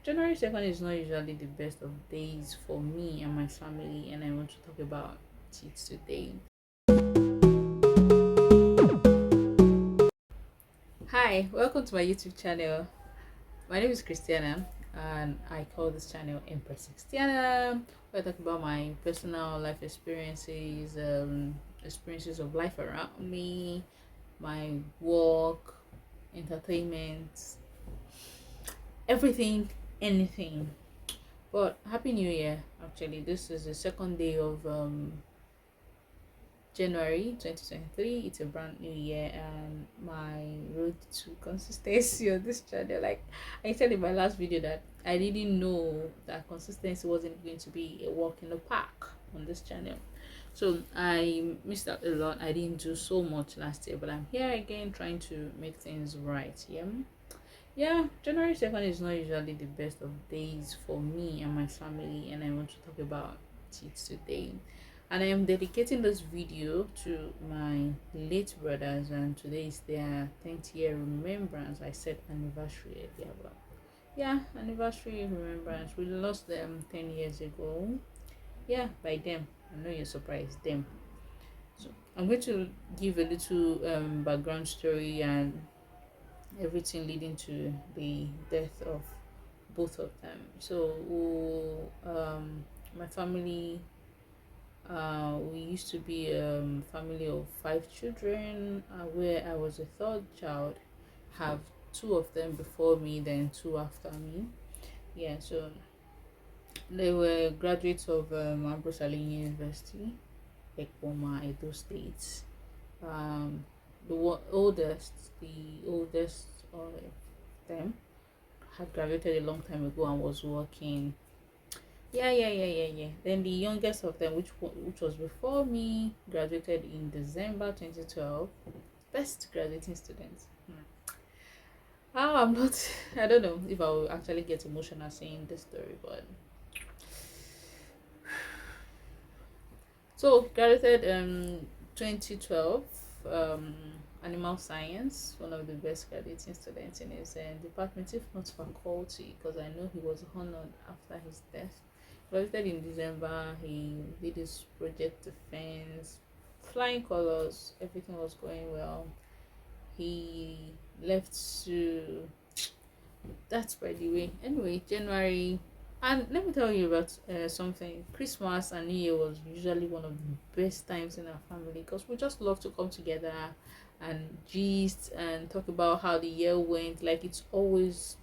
January 2nd is not usually the best of days for me and my family, and I want to talk about it today. Hi, welcome to my YouTube channel. My name is Christiana, and I call this channel Empress Christiana, where I talk about my personal life experiences, experiences of life around me, my work, entertainment, everything, anything. But Happy New Year! Actually, this is the second day of January 2023. It's a brand new year, and my road to consistency on this channel. Like I said in my last video, that I didn't know that consistency wasn't going to be a walk in the park on this channel. So I missed out a lot. I didn't do so much last year, but I'm here again trying to make things right. Yeah, January 2nd is not usually the best of days for me and my family, and I want to talk about it today. And I am dedicating this video to my late brothers, and today is their 10th year remembrance. I said anniversary earlier, but yeah, anniversary remembrance. We lost them 10 years ago. Yeah, by them. I know you're surprised, them. So I'm going to give a little background story and everything leading to the death of both of them. So, my family, we used to be a family of five children, where I was a third child. Have two of them before me, then two after me. Yeah, so they were graduates of Ambrose University, Ekpoma, Edo State. Um, oldest, the oldest of them had graduated a long time ago and was working. Yeah. Then the youngest of them, which was before me, graduated in December 2012. Best graduating student. I'm not. I don't know if I will actually get emotional saying this story, but so graduated 2012. Um, Animal science, one of the best graduating students in his department, if not faculty, because I know he was honored after his death. Graduated in December. He did his project defense, flying colors. Everything was going well. He left to, that's by the way. Anyway, January, and let me tell you about something. Christmas and New Year was usually one of the best times in our family because we just love to come together and gist and talk about how the year went. Like it's always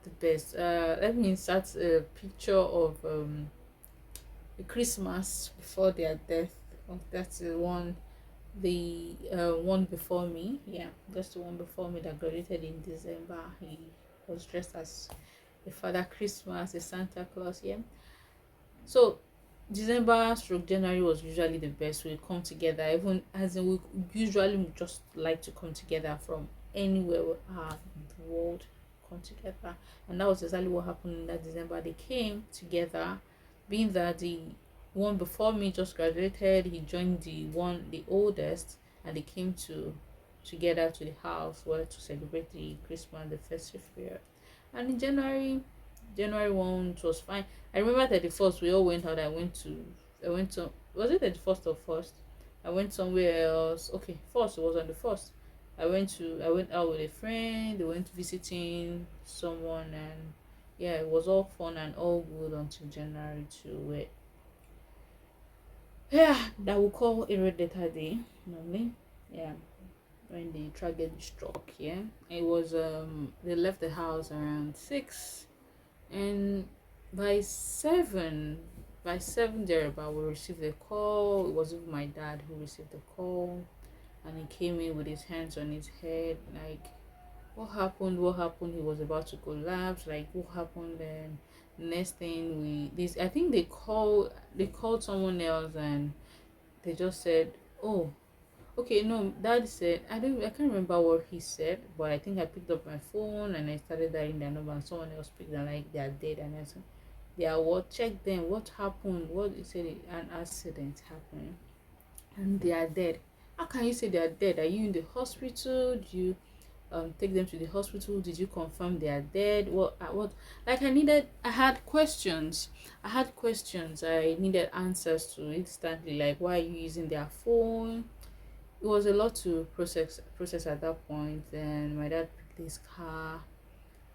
the best. Let me insert a picture of the Christmas before their death. Oh, that's the one, the one before me. Yeah, that's the one before me that graduated in December. He was dressed as a Father Christmas, a Santa Claus. Yeah. So December stroke January was usually the best. We come together, even as in we usually just like to come together from anywhere we are in the world, come together. And that was exactly what happened in that December. They came together, being that the one before me just graduated, he joined the oldest, and they came together to the house where to celebrate the Christmas, the festive period. And in January 1, it was fine. I remember 31st, we all went out. I went to, was it 31st or first? I went somewhere else. Okay, first, it was on the first. I went out with a friend. They went visiting someone, and yeah, it was all fun and all good until January 2, where, yeah, that we call a red letter day, normally. Yeah, when the tragedy struck, yeah. It was, they left the house around 6, and by 7, by 7 thereabout, we received a call. It was even my dad who received the call, and he came in with his hands on his head, like, what happened? He was about to collapse. Like, what happened? Then next thing, I think they called someone else, and they just said, oh, okay, no, dad said, I can't remember what he said, but I think I picked up my phone and I started dialing their number, and someone else picked and like they are dead. And I said, they are what? Check them. What happened? What? He said, an accident happened and they are dead. How can you say they are dead? Are you in the hospital? Do you take them to the hospital? Did you confirm they are dead? What like I had questions. I needed answers to instantly, like why are you using their phone? It was a lot to process at that point. And my dad picked his car.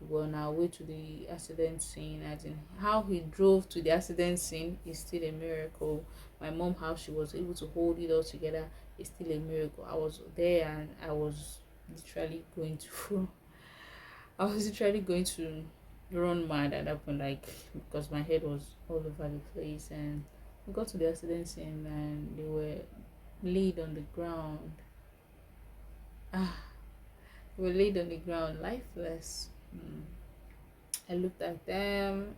We were on our way to the accident scene. As in how he drove to the accident scene is still a miracle. My mom, how she was able to hold it all together, is still a miracle. I was there and I was literally going to I was literally going to run mad at that point, like because my head was all over the place. And we got to the accident scene and they were laid on the ground. Ah, they were laid on the ground, lifeless. I looked at them.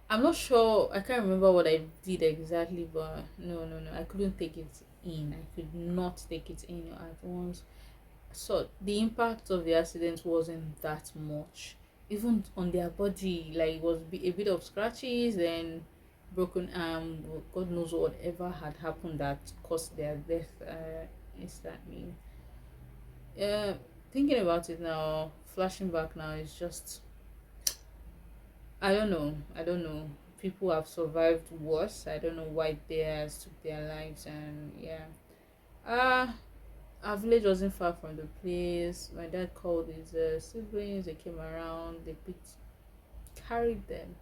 I'm not sure. I can't remember what I did exactly, but no. I couldn't take it in. I could not take it in at once. So the impact of the accident wasn't that much. Even on their body, like it was a bit of scratches, then broken arm. God knows whatever had happened that caused their death instantly. Yeah, thinking about it now, flashing back now, is just I don't know. People have survived worse. I don't know why theirs took their lives, and yeah. Uh our village wasn't far from the place. My dad called his siblings. They came around. They carried them,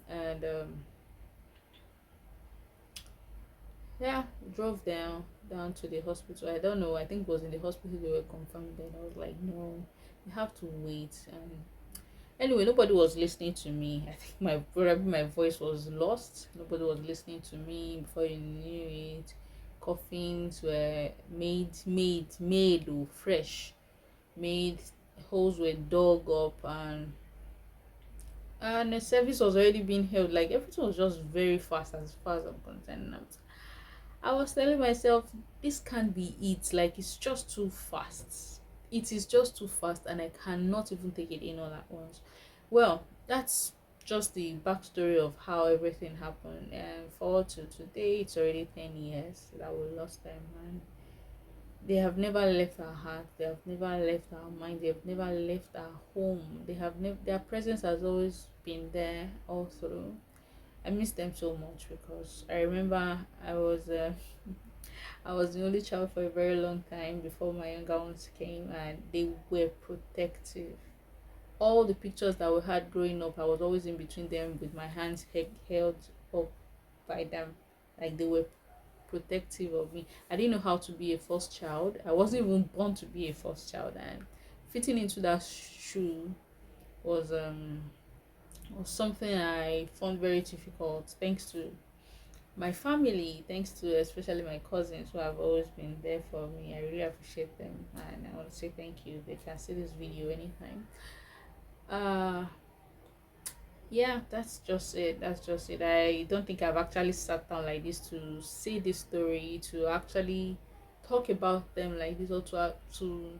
and yeah, drove down to the hospital. I don't know. I think it was in the hospital they were confirmed. Then I was like, no, you have to wait. And anyway, nobody was listening to me. I think my voice was lost. Nobody was listening to me. Before you knew it, coffins were made or fresh, made, holes were dug up, and the service was already being held. Like everything was just very fast as far as I'm concerned. I was telling myself, this can't be it. Like it's just too fast. It is just too fast, and I cannot even take it in all at once. Well, that's just the backstory of how everything happened. And forward to today, it's already 10 years that we lost them, and they have never left our heart. They have never left our mind. They have never left our home. Their presence has always been there all through. I miss them so much because I remember I was the only child for a very long time before my younger ones came, and they were protective. All the pictures that we had growing up, I was always in between them with my hands held up by them, like they were protective of me. I didn't know how to be a first child. I wasn't even born to be a first child, and fitting into that shoe was was something I found very difficult. Thanks to my family, thanks to especially my cousins who have always been there for me. I really appreciate them, and I want to say thank you. They can see this video anytime. Uh yeah, that's just it. I don't think I've actually sat down like this to see this story, to actually talk about them like this, or to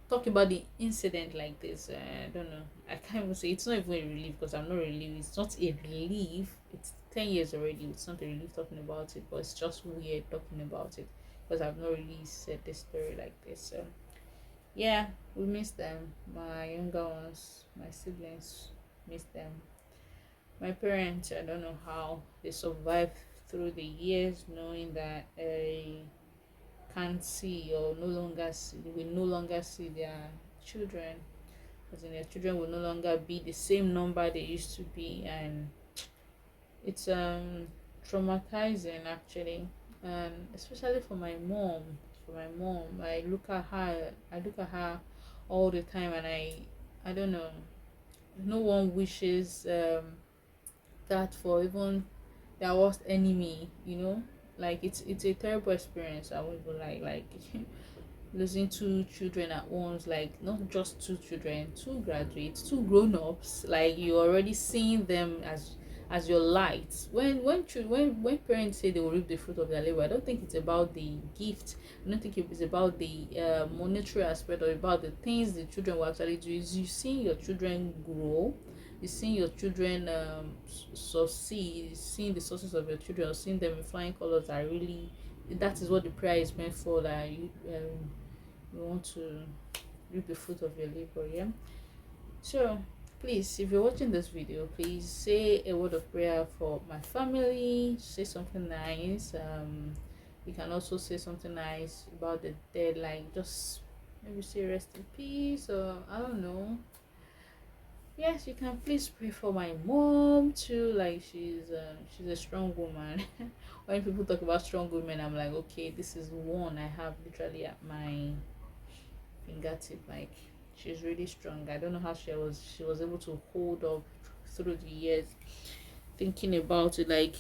talk about the incident like this. I don't know. I can't even say it's not even a relief because I'm not relieved. It's not a relief. It's 10 years already. It's not a relief talking about it, but it's just weird talking about it because I've not really said this story like this. So yeah, we miss them. My younger ones, my siblings, miss them. My parents, I don't know how they survived through the years, knowing that I can't see or no longer see, they will no longer see their children, because their children will no longer be the same number they used to be, and it's traumatizing actually, and especially for my mom. For my mom, I look at her all the time, and I don't know. No one wishes that for even their worst enemy, like it's a terrible experience. I would like losing two children at once, like not just two children, two graduates, two grown-ups, like you're already seeing them as your light. When parents say they will reap the fruit of their labor, I don't think it's about the gift. I don't think it's about the monetary aspect or about the things the children will actually do. Is you seeing your children grow, you seeing your children succeed, seeing the success of your children, or seeing them in flying colors are really that is what the prayer is meant for, that you want to reap the fruit of your labor. Yeah. So please, if you're watching this video, please say a word of prayer for my family. Say something nice. You can also say something nice about the dead, like just maybe say rest in peace, or I don't know. Yes, you can please pray for my mom too. Like she's a strong woman. When people talk about strong women, I'm like, okay, this is one I have literally at my fingertip. Like she's really strong. I don't know how she was able to hold up through the years. Thinking about it, like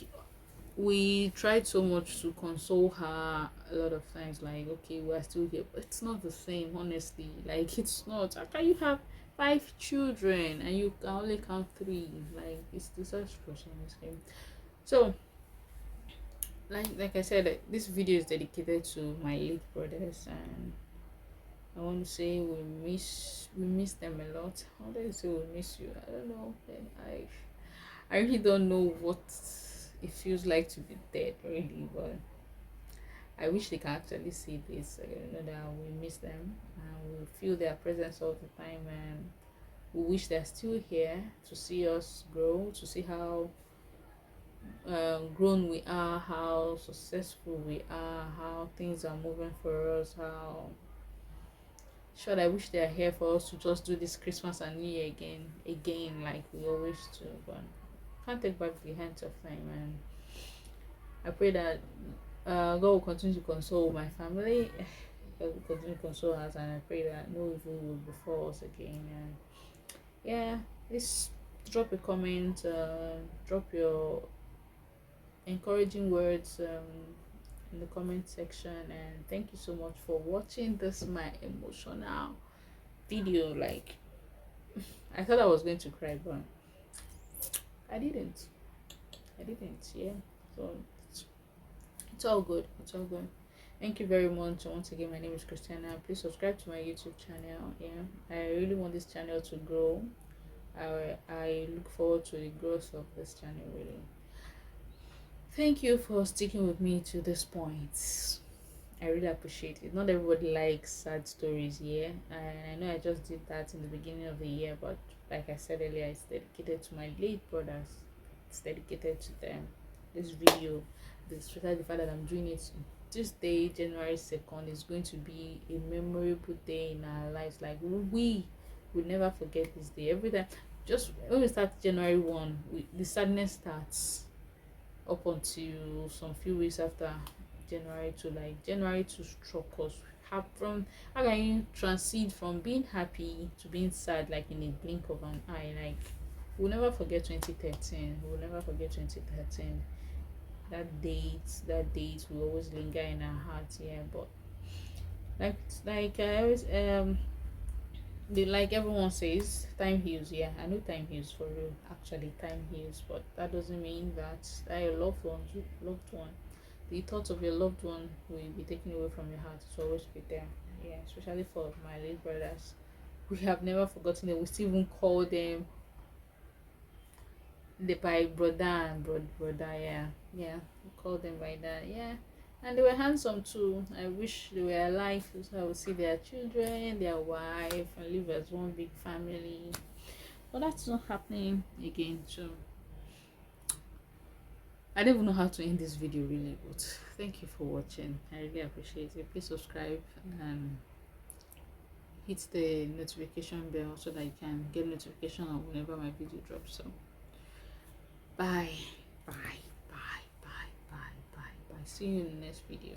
we tried so much to console her a lot of times, like okay, we are still here, but it's not the same, honestly. Like it's not. How can you have 5 children and you can only count 3? Like it's disastrous, honestly. So like I said, this video is dedicated to my late brothers, and I want to say we miss them a lot. How do you say we miss you? I don't know. I really don't know what it feels like to be dead, really, but I wish they can actually see this. Know that we miss them and we feel their presence all the time, and we wish they're still here to see us grow, to see how grown we are, how successful we are, how things are moving for us, how sure I wish they're here for us to just do this Christmas and New Year again like we always do, but can't take back the hands of time. And I pray that God will continue to console my family. God will continue to console us, and I pray that no evil will befall us again. And yeah, please drop a comment, drop your encouraging words in the comment section, and thank you so much for watching this my emotional video. Like I thought I was going to cry, but I didn't. Yeah. So it's all good. It's all good. Thank you very much. Once again, my name is Christiana. Please subscribe to my YouTube channel. Yeah, I really want this channel to grow. I look forward to the growth of this channel. Really. Thank you for sticking with me to this point. I really appreciate it. Not everybody likes sad stories, yeah. And I know I just did that in the beginning of the year, but like I said earlier, it's dedicated to my late brothers. It's dedicated to them. This video, especially the fact that I'm doing it this day, January 2nd, is going to be a memorable day in our lives. Like we will never forget this day. Every time, just when we start January 1, the sadness starts up until some few weeks after January 2. Like January 2 struck us. How can you transit from being happy to being sad like in a blink of an eye? Like we'll never forget 2013. We'll never forget 2013. That date will always linger in our hearts. Yeah, but like I always like everyone says, time heals. Yeah, I know time heals for real. Actually, time heals, but that doesn't mean that your loved one, the thoughts of your loved one will be taken away from your heart. It's always be there. Yeah, especially for my late brothers. We have never forgotten them. We still even call them by brother and brother. Yeah, we call them by that. Yeah. And they were handsome too. I wish they were alive so I would see their children, their wife, and live as one big family. But that's not happening again. So I don't even know how to end this video really, but thank you for watching. I really appreciate it. Please subscribe and hit the notification bell so that you can get notification of whenever my video drops. So bye, bye, bye, bye, bye, bye, bye. See you in the next video.